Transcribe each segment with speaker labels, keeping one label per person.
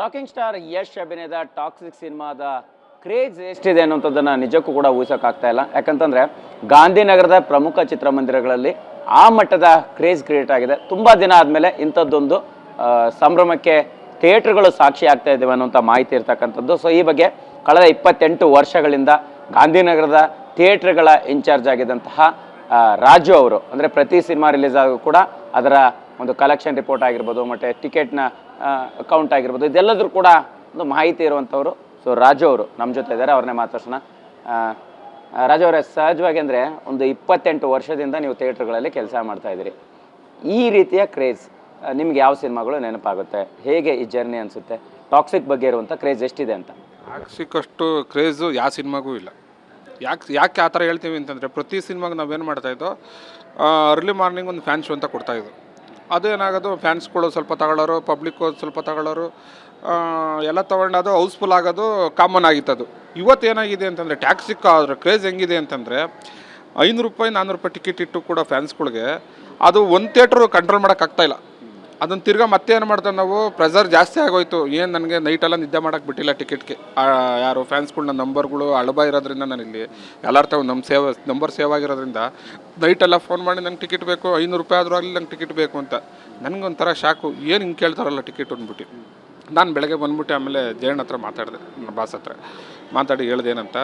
Speaker 1: Rocking star Yash ಅಭಿನಯದ toxic ಸಿನಿಮಾದ craze ಎಷ್ಟಿದೆ ಅನ್ನೋಂಥದ್ದನ್ನು ನಿಜಕ್ಕೂ ಕೂಡ ಊಹಿಸೋಕ್ಕಾಗ್ತಾ ಇಲ್ಲ. ಯಾಕಂತಂದರೆ ಗಾಂಧಿನಗರದ ಪ್ರಮುಖ ಚಿತ್ರಮಂದಿರಗಳಲ್ಲಿ ಆ ಮಟ್ಟದ ಕ್ರೇಜ್ ಕ್ರಿಯೇಟ್ ಆಗಿದೆ. ತುಂಬ ದಿನ ಆದಮೇಲೆ ಇಂಥದ್ದೊಂದು ಸಂಭ್ರಮಕ್ಕೆ ಥಿಯೇಟ್ರ್ಗಳು ಸಾಕ್ಷಿ ಆಗ್ತಾ ಇದ್ದೇವೆ ಅನ್ನೋಂಥ ಮಾಹಿತಿ ಇರ್ತಕ್ಕಂಥದ್ದು. ಸೊ ಈ ಬಗ್ಗೆ ಕಳೆದ 28 ವರ್ಷಗಳಿಂದ ಗಾಂಧಿನಗರದ ಥಿಯೇಟ್ರ್ಗಳ ಇನ್ಚಾರ್ಜ್ ಆಗಿದ್ದಂತಹ ರಾಜು ಅವರು, ಅಂದರೆ ಪ್ರತಿ ಸಿನಿಮಾ ರಿಲೀಸ್ ಆಗೂ ಕೂಡ ಅದರ ಒಂದು ಕಲೆಕ್ಷನ್ ರಿಪೋರ್ಟ್ ಆಗಿರ್ಬೋದು, ಮತ್ತು ಟಿಕೆಟ್ನ ಅಕೌಂಟ್ ಆಗಿರ್ಬೋದು, ಇದೆಲ್ಲದರೂ ಕೂಡ ಒಂದು ಮಾಹಿತಿ ಇರುವಂಥವ್ರು. ಸೊ ರಾಜು ಅವರು ನಮ್ಮ ಜೊತೆ ಇದ್ದಾರೆ, ಅವ್ರನ್ನೇ ಮಾತಾಡ್ಸೋಣ. ರಾಜು ಅವರೇ, ಸಹಜವಾಗಿ ಅಂದರೆ ಒಂದು 28 ವರ್ಷದಿಂದ ನೀವು ಥಿಯೇಟ್ರ್ಗಳಲ್ಲಿ ಕೆಲಸ ಮಾಡ್ತಾಯಿದ್ದೀರಿ. ಈ ರೀತಿಯ ಕ್ರೇಜ್ ನಿಮ್ಗೆ ಯಾವ ಸಿನಿಮಾಗಳು ನೆನಪಾಗುತ್ತೆ? ಹೇಗೆ ಈ ಜರ್ನಿ ಅನಿಸುತ್ತೆ? ಟಾಕ್ಸಿಕ್ ಬಗ್ಗೆ ಇರುವಂಥ ಕ್ರೇಜ್ ಎಷ್ಟಿದೆ ಅಂತ?
Speaker 2: ಟಾಕ್ಸಿಕ್ ಅಷ್ಟು ಕ್ರೇಜು ಯಾವ ಸಿನಿಮಾಗೂ ಇಲ್ಲ. ಯಾಕೆ ಆ ಥರ ಹೇಳ್ತೀವಿ ಅಂತಂದರೆ, ಪ್ರತಿ ಸಿನಿಮಾಗೆ ನಾವೇನು ಮಾಡ್ತಾಯಿದ್ದೋ ಅರ್ಲಿ ಮಾರ್ನಿಂಗ್ ಒಂದು ಫ್ಯಾನ್ ಶೋ ಅಂತ ಕೊಡ್ತಾಯಿದ್ದು. ಅದೇನಾಗೋದು, ಫ್ಯಾನ್ಸ್ಗಳು ಸ್ವಲ್ಪ ತಗೊಳ್ಳೋರು, ಪಬ್ಲಿಕ್ಕು ಸ್ವಲ್ಪ ತಗೊಳ್ಳೋರು, ಎಲ್ಲ ತೊಗೊಂಡು ಅದು ಹೌಸ್ಫುಲ್ ಆಗೋದು ಕಾಮನ್ ಆಗಿತ್ತದು. ಇವತ್ತೇನಾಗಿದೆ ಅಂತಂದರೆ, ಟ್ಯಾಕ್ಸಿಕ್ ಅದ್ರ ಕ್ರೇಜ್ ಹೆಂಗಿದೆ ಅಂತಂದರೆ, 500 ರೂಪಾಯಿ 400 ರೂಪಾಯಿ ಟಿಕೆಟ್ ಇಟ್ಟು ಕೂಡ ಫ್ಯಾನ್ಸ್ಗಳಿಗೆ ಅದು ಒಂದು ಥಿಯೇಟ್ರು ಕಂಟ್ರೋಲ್ ಮಾಡೋಕ್ಕಾಗ್ತಾಯಿಲ್ಲ. ಅದನ್ನು ತಿರ್ಗಾ ಮತ್ತೆ ಏನು ಮಾಡ್ತಾರೆ ನಾವು, ಪ್ರೆಸರ್ ಜಾಸ್ತಿ ಆಗೋಯ್ತು. ಏನು ನನಗೆ ನೈಟೆಲ್ಲ ನಿದ್ದೆ ಮಾಡೋಕ್ಕೆ ಬಿಟ್ಟಿಲ್ಲ ಟಿಕೆಟ್ಗೆ. ಯಾರು ಫ್ಯಾನ್ಸ್ಗಳನ್ನ ನಂಬರ್ಗಳು ಅಳಬ ಇರೋದ್ರಿಂದ, ನಾನಿಲ್ಲಿ ಎಲ್ಲರ ತಾವು ನಂಬರ್ ಸೇವ್ ಆಗಿರೋದ್ರಿಂದ ನೈಟೆಲ್ಲ ಫೋನ್ ಮಾಡಿ ನಂಗೆ ಟಿಕೆಟ್ ಬೇಕು, 500 ರೂಪಾಯಿ ಆದರೂ ಆಗಲಿ ನಂಗೆ ಟಿಕೆಟ್ ಬೇಕು ಅಂತ. ನನಗೊಂಥರ ಶಾಕು, ಏನು ಹಿಂಗೆ ಕೇಳ್ತಾರಲ್ಲ ಟಿಕೆಟ್ ಅಂದ್ಬಿಟ್ಟು. ನಾನು ಬೆಳಗ್ಗೆ ಬಂದ್ಬಿಟ್ಟು ಆಮೇಲೆ ಜಯಣ್ಣ ಹತ್ರ ಮಾತಾಡಿದೆ, ನನ್ನ ಬಾಸ್ ಹತ್ರ ಮಾತಾಡಿ ಹೇಳ್ದೇನಂತ,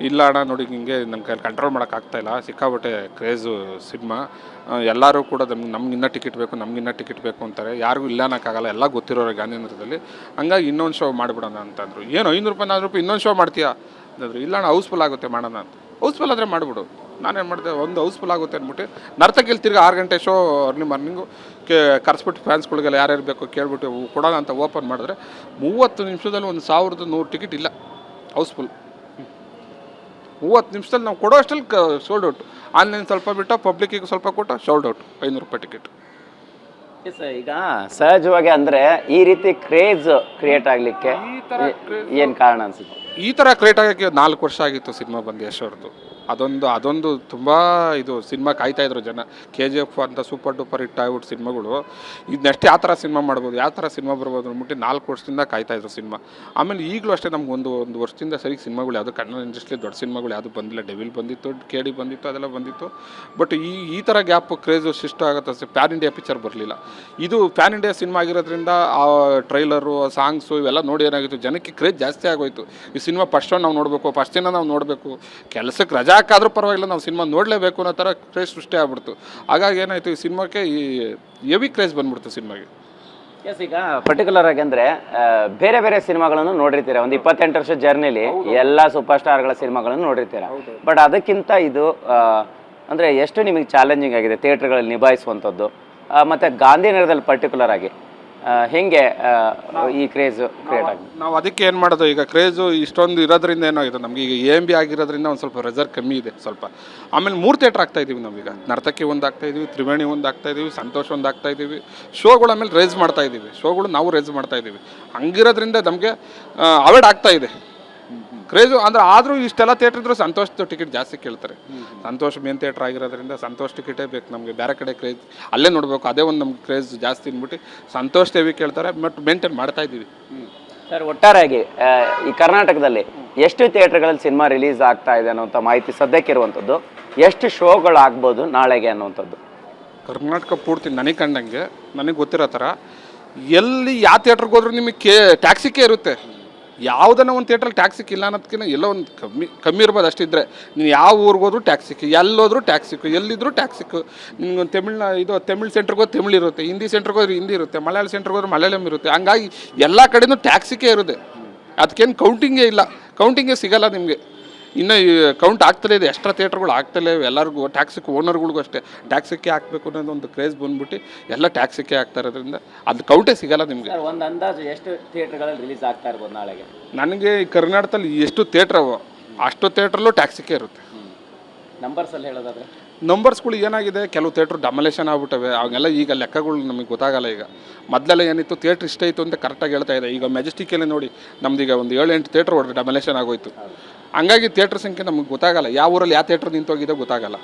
Speaker 2: ಇಲ್ಲ ಅಣ್ಣ ನೋಡಿ ಹಿಂಗೆ ನನ್ನ ಕೈಲಿ ಕಂಟ್ರೋಲ್ ಮಾಡೋಕ್ಕಾಗ್ತಾಯಿಲ್ಲ, ಸಿಕ್ಕಾಬಿಟ್ಟೆ ಕ್ರೇಜು ಸಿನಿಮಾ, ಎಲ್ಲರೂ ಕೂಡ ನಮ್ಗಿನ್ನ ಟಿಕೆಟ್ ಬೇಕು ಅಂತಾರೆ. ಯಾರಿಗೂ ಇಲ್ಲ ಅನ್ನೋಕ್ಕಾಗಲ್ಲ, ಎಲ್ಲ ಗೊತ್ತಿರೋರು ಗಾಂಧಿನಗರದಲ್ಲಿ. ಹಂಗಾಗಿ ಇನ್ನೊಂದು ಶೋ ಮಾಡಿಬಿಡೋಣ ಅಂತಂದರು. ಏನು 500 ರೂಪಾಯಿ 400 ರೂಪಾಯಿ ಇನ್ನೊಂದು ಶೋ ಮಾಡ್ತೀಯಾ ಅಂದರು. ಇಲ್ಲ ಅಣ್ಣ ಹೌಸ್ಫುಲ್ ಆಗುತ್ತೆ ಮಾಡೋಣ ಅಂತ. ಹೌಸ್ಫುಲ್ ಆದರೆ ಮಾಡಿಬಿಡು. ನಾನೇನು ಮಾಡಿದೆ, ಒಂದು ಹೌಸ್ಫುಲ್ ಆಗುತ್ತೆ ಅಂದ್ಬಿಟ್ಟು ನರ್ತಕಿಲ್ಲಿ ತಿರ್ಗಿ 6 ಗಂಟೆ ಶೋ ಅರ್ಲಿ ಮಾರ್ನಿಂಗು ಕರೆಸ್ಬಿಟ್ಟು ಫ್ಯಾನ್ಸ್ಗಳಿಗೆಲ್ಲ ಯಾರ್ಯಾರು ಬೇಕೋ ಕೇಳ್ಬಿಟ್ಟು ಕೊಡೋಣ ಅಂತ ಓಪನ್ ಮಾಡಿದ್ರೆ 30 ನಿಮಿಷದಲ್ಲಿ 1100 ಟಿಕೆಟ್ ಇಲ್ಲ ಹೌಸ್ಫುಲ್. 30 ನಿಮಿಷದಲ್ಲಿ ನಾವು ಕೊಡೋ ಅಷ್ಟಲ್ಲಿ ಸೋಲ್ಡ್ ಔಟ್. ಆನ್ಲೈನ್ ಸ್ವಲ್ಪ ಬಿಟ್ಟು ಪಬ್ಲಿಕ್ಕಿಗೆ ಸ್ವಲ್ಪ ಕೊಟ್ಟು ಸೋಲ್ಡ್ ಔಟ್ 500 ರೂಪಾಯಿ ಟಿಕೆಟ್.
Speaker 1: ಈಗ ಸಹಜವಾಗಿ ಅಂದರೆ ಈ ರೀತಿ ಕ್ರೇಜ್ ಕ್ರಿಯೇಟ್ ಆಗಲಿಕ್ಕೆ ಏನು ಕಾರಣ ಅನ್ಸುತ್ತೆ?
Speaker 2: ಈ ಥರ ಕ್ರಿಯೇಟ್ ಆಗೋಕ್ಕೆ 4 ವರ್ಷ ಆಗಿತ್ತು ಸಿನಿಮಾ ಬಂದು ಯಶ್ ಅವ್ರದ್ದು. ಅದೊಂದು ತುಂಬ ಇದು ಸಿನಿಮಾ ಕಾಯ್ತಾಯಿದ್ರು ಜನ. KGF ಅಂತ ಸೂಪರ್ ಡೂಪರ್ ಹಿಟ್ ಆಗ್ಬಿಟ್ಟು ಸಿನಿಮಾಗಳು, ಇದನ್ನಷ್ಟೇ ಯಾವ ಥರ ಸಿನಿಮಾ ಮಾಡ್ಬೋದು, ಯಾವ ಥರ ಸಿನಿಮಾ ಬರ್ಬೋದು ಅಂದ್ಬಿಟ್ಟು 4 ವರ್ಷದಿಂದ ಕಾಯ್ತಾಯಿದ್ರು ಸಿನಿಮಾ. ಆಮೇಲೆ ಈಗಲೂ ಅಷ್ಟೇ ನಮ್ಗೆ ಒಂದು ವರ್ಷದಿಂದ ಸರಿ ಸಿನಿಮಾಗಳು ಯಾವುದು ಕನ್ನಡ ಇಂಡಸ್ಟ್ರಿ ದೊಡ್ಡ ಸಿನಿಮಾಗಳು ಯಾವುದು ಬಂದಿಲ್ಲ. ಡೆವಿಲ್ ಬಂದಿತ್ತು, KD ಬಂದಿತ್ತು, ಅದೆಲ್ಲ ಬಂದಿತ್ತು. ಬಟ್ ಈ ಥರ ಗ್ಯಾಪ್ ಕ್ರೇಜು ಶಿಷ್ಟ ಆಗುತ್ತೆ ಅಷ್ಟೇ. ಪ್ಯಾನ್ ಇಂಡಿಯಾ ಪಿಕ್ಚರ್ ಬರಲಿಲ್ಲ. ಇದು ಪ್ಯಾನ್ ಇಂಡಿಯಾ ಸಿನಿಮಾ ಆಗಿರೋದ್ರಿಂದ ಆ ಟ್ರೈಲರು, ಸಾಂಗ್ಸು ಇವೆಲ್ಲ ನೋಡಿ ಏನಾಗಿತ್ತು, ಜನಕ್ಕೆ ಕ್ರೇಜ್ ಜಾಸ್ತಿ ಆಗೋಯ್ತು. ಈ ಸಿನಿಮಾ ಫಸ್ಟ್ ನಾವು ನೋಡಬೇಕು, ಫಸ್ಟ್ ದಿನ ನಾವು ನೋಡಬೇಕು, ಕೆಲಸಕ್ಕೆ ರಜಾ ಹಾಕಾದ್ರೂ ಪರವಾಗಿಲ್ಲ ನಾವು ಸಿನಿಮಾ ನೋಡಲೇಬೇಕು ಅನ್ನೋ ಥರ ಕ್ರೇಜ್ ಸೃಷ್ಟಿ ಆಗ್ಬಿಡ್ತು. ಹಾಗಾಗಿ ಏನಾಯಿತು, ಈ ಸಿನಿಮಾಕ್ಕೆ ಈ ಹೆವಿ ಕ್ರೇಜ್ ಬಂದ್ಬಿಡ್ತು ಸಿನಿಮಾಗೆ.
Speaker 1: ಎಸ್, ಈಗ ಪರ್ಟಿಕ್ಯುಲರ್ ಆಗಿ ಅಂದರೆ ಬೇರೆ ಬೇರೆ ಸಿನಿಮಾಗಳನ್ನು ನೋಡಿರ್ತೀರ. ಒಂದು 28 ವರ್ಷ ಜರ್ನಿಲಿ ಎಲ್ಲ ಸೂಪರ್ ಸ್ಟಾರ್ಗಳ ಸಿನಿಮಾಗಳನ್ನು ನೋಡಿರ್ತೀರ. ಬಟ್ ಅದಕ್ಕಿಂತ ಇದು ಅಂದರೆ ಎಷ್ಟು ನಿಮಗೆ ಚಾಲೆಂಜಿಂಗ್ ಆಗಿದೆ ಥಿಯೇಟ್ರ್ಗಳಲ್ಲಿ ನಿಭಾಯಿಸುವಂಥದ್ದು, ಮತ್ತು ಗಾಂಧಿನಗರದಲ್ಲಿ ಪರ್ಟಿಕ್ಯುಲರ್ ಆಗಿ ಹೆಂಗೆ ಈ ಕ್ರೇಜ್ ಕ್ರಿಯೇಟ್ ಆಗಿದೆ?
Speaker 2: ನಾವು ಅದಕ್ಕೆ ಏನು ಮಾಡೋದು, ಈಗ ಕ್ರೇಜು ಇಷ್ಟೊಂದು ಇರೋದ್ರಿಂದ ಏನಾಗಿದೆ, ನಮಗೆ ಈಗ AMB ಆಗಿರೋದ್ರಿಂದ ಒಂದು ಸ್ವಲ್ಪ ರೆಸರ್ ಕಮ್ಮಿ ಇದೆ ಸ್ವಲ್ಪ. ಆಮೇಲೆ 3 ಥಿಯೇಟ್ರ್ ಆಗ್ತಾಯಿದ್ದೀವಿ ನಾವೀಗ. ನರ್ತಕಿ ಒಂದು ಆಗ್ತಾಯಿದ್ದೀವಿ, ತ್ರಿವೇಣಿ ಒಂದು ಆಗ್ತಾಯಿದ್ದೀವಿ, ಸಂತೋಷ್ ಒಂದು ಆಗ್ತಾಯಿದ್ದೀವಿ. ಶೋಗಳು ಆಮೇಲೆ ರೇಸ್ ಮಾಡ್ತಾಯಿದ್ದೀವಿ, ಶೋಗಳು ನಾವು ರೇಸ್ ಮಾಡ್ತಾಯಿದ್ದೀವಿ. ಹಂಗಿರೋದ್ರಿಂದ ನಮಗೆ ಅವಾಯ್ಡ್ ಆಗ್ತಾಯಿದೆ ಕ್ರೇಜು. ಅಂದರೆ ಆದರೂ ಇಷ್ಟೆಲ್ಲ ಥಿಯೇಟ್ರ್ ಇದ್ದರೂ ಸಂತೋಷದ ಟಿಕೆಟ್ ಜಾಸ್ತಿ ಕೇಳ್ತಾರೆ. ಸಂತೋಷ್ ಮೇನ್ ಥಿಯೇಟ್ರ್ ಆಗಿರೋದ್ರಿಂದ ಸಂತೋಷ್ ಟಿಕೆಟೇ ಬೇಕು ನಮಗೆ. ಬೇರೆ ಕಡೆ ಕ್ರೇಜ್ ಅಲ್ಲೇ ನೋಡಬೇಕು, ಅದೇ ಒಂದು ನಮ್ಗೆ ಕ್ರೇಜ್ ಜಾಸ್ತಿ ಅಂದ್ಬಿಟ್ಟು ಸಂತೋಷ್ ಟಿವಿ ಕೇಳ್ತಾರೆ. ಬಟ್ ಮೇಂಟೈನ್ ಮಾಡ್ತಾಯಿದ್ದೀವಿ.
Speaker 1: ಸರ್, ಒಟ್ಟಾರೆಯಾಗಿ ಈ ಕರ್ನಾಟಕದಲ್ಲಿ ಎಷ್ಟು ಥಿಯೇಟ್ರ್ಗಳಲ್ಲಿ ಸಿನಿಮಾ ರಿಲೀಸ್ ಆಗ್ತಾ ಇದೆ ಅನ್ನೋಂಥ ಮಾಹಿತಿ ಸದ್ಯಕ್ಕಿರುವಂಥದ್ದು, ಎಷ್ಟು ಶೋಗಳಾಗ್ಬೋದು ನಾಳೆಗೆ ಅನ್ನೋವಂಥದ್ದು?
Speaker 2: ಕರ್ನಾಟಕ ಪೂರ್ತಿ ನನಗೆ ಕಂಡಂಗೆ, ನನಗೆ ಗೊತ್ತಿರೋ ಥರ ಎಲ್ಲಿ ಯಾವ ಥಿಯೇಟ್ರಿಗೆ ಹೋದ್ರೂ ನಿಮಗೆ ಟ್ಯಾಕ್ಸಿಕ್ಕೇ ಇರುತ್ತೆ. ಯಾವುದನ್ನ ಒಂದು ಥಿಯೇಟ್ರಲ್ಲಿ ಟ್ಯಾಕ್ಸಿಕ್ ಇಲ್ಲ ಅನ್ನೋದಕ್ಕಿಂತ ಎಲ್ಲೋ ಒಂದು ಕಮ್ಮಿ ಇರ್ಬೋದು ಅಷ್ಟಿದ್ರೆ. ನೀನು ಯಾವ ಊರಿಗೆ ಹೋದ್ರೂ ಟ್ಯಾಕ್ಸಿಕ್, ಎಲ್ಲೋದ್ರೂ ಟ್ಯಾಕ್ಸಿಕ್, ಎಲ್ಲಿದ್ರೂ ಟ್ಯಾಕ್ಸಿಕ್. ನಿಮ್ಗೊಂದು ತಮಿಳ್ ಸೆಂಟ್ರಿಗೆ ಹೋದ್ರೆ ತಮಿಳ್ ಇರುತ್ತೆ, ಹಿಂದಿ ಸೆಂಟ್ರಿಗೆ ಹೋದ್ರೆ ಹಿಂದಿ ಇರುತ್ತೆ, ಮಲಯಾಳ ಸೆಂಟ್ರಿಗೆ ಹೋದ್ರೆ ಮಲಯಾಳಂ ಇರುತ್ತೆ. ಹಂಗಾಗಿ ಎಲ್ಲ ಕಡೆಯೂ ಟ್ಯಾಕ್ಸಿಕ್ಕೇ ಇರುತ್ತೆ. ಅದಕ್ಕೇನು ಕೌಂಟಿಂಗೇ ಇಲ್ಲ, ಕೌಂಟಿಂಗೇ ಸಿಗೋಲ್ಲ ನಿಮಗೆ. ಇನ್ನು ಕೌಂಟ್ ಆಗ್ತಲೇ ಇದೆ, ಎಕ್ಸ್ಟ್ರಾ ಥಿಯೇಟ್ರ್ಗಳು ಆಗ್ತಲೇ ಎಲ್ಲರಿಗೂ. ಟ್ಯಾಕ್ಸಿಕ್ ಓನರ್ಗಳಿಗೂ ಅಷ್ಟೇ ಟ್ಯಾಕ್ಸಿಕ್ಕೆ ಹಾಕಬೇಕು ಅನ್ನೋದು ಒಂದು ಕ್ರೇಜ್ ಬಂದ್ಬಿಟ್ಟು ಎಲ್ಲ ಟ್ಯಾಕ್ಸಿಕ್ಕೆ ಆಗ್ತಾ ಇರೋದ್ರಿಂದ ಅದು ಕೌಂಟೇ ಸಿಗಲ್ಲ ನಿಮಗೆ.
Speaker 1: ಒಂದು ಅಂದಾಜು ಎಷ್ಟು ಥಿಯೇಟ್ರ್ಗಳಲ್ಲಿ ರಿಲೀಸ್ ಆಗ್ತಾ ಇರ್ಬೋದು ನಾಳೆಗೆ?
Speaker 2: ನನಗೆ ಈ ಕರ್ನಾಟಕದಲ್ಲಿ ಎಷ್ಟು ಥಿಯೇಟ್ರ್ ಅವೋ ಅಷ್ಟು ಥಿಯೇಟ್ರಲ್ಲೂ ಟ್ಯಾಕ್ಸಿಕ್ಕೆ ಇರುತ್ತೆ.
Speaker 1: ನಂಬರ್ಸಲ್ಲಿ ಹೇಳೋದಾದರೆ
Speaker 2: ನಂಬರ್ಸ್ಗಳು ಏನಾಗಿದೆ, ಕೆಲವು ಥಿಯೇಟ್ರ್ ಡಮಲೇಷನ್ ಆಗ್ಬಿಟ್ಟವೆ. ಅವೆಲ್ಲ ಈಗ ಲೆಕ್ಕಗಳು ನಮಗೆ ಗೊತ್ತಾಗಲ್ಲ. ಈಗ ಮೊದಲೆಲ್ಲ ಏನಿತ್ತು, ಥಿಯೇಟ್ರ್ ಇಷ್ಟ ಇತ್ತು ಅಂತ ಕರೆಕ್ಟಾಗಿ ಹೇಳ್ತಾ ಇದೆ. ಈಗ ಮೆಜೆಸ್ಟಿಕಲ್ಲಿ ನೋಡಿ ನಮ್ದೀಗ ಒಂದು 7-8 ಥಿಯೇಟ್ರ್ ಹೊಡೆದು ಡಮಲೇಷನ್ ಆಗೋಯ್ತು. ಹಂಗಾಗಿ ಥಿಯೇಟ್ರ್ ಸಂಖ್ಯೆ ನಮಗೆ ಗೊತ್ತಾಗಲ್ಲ, ಯಾವ ಊರಲ್ಲಿ ಯಾವ ಥಿಯೇಟ್ರ್ ನಿಂತೋಗಿದೆ ಗೊತ್ತಾಗಲ್ಲ.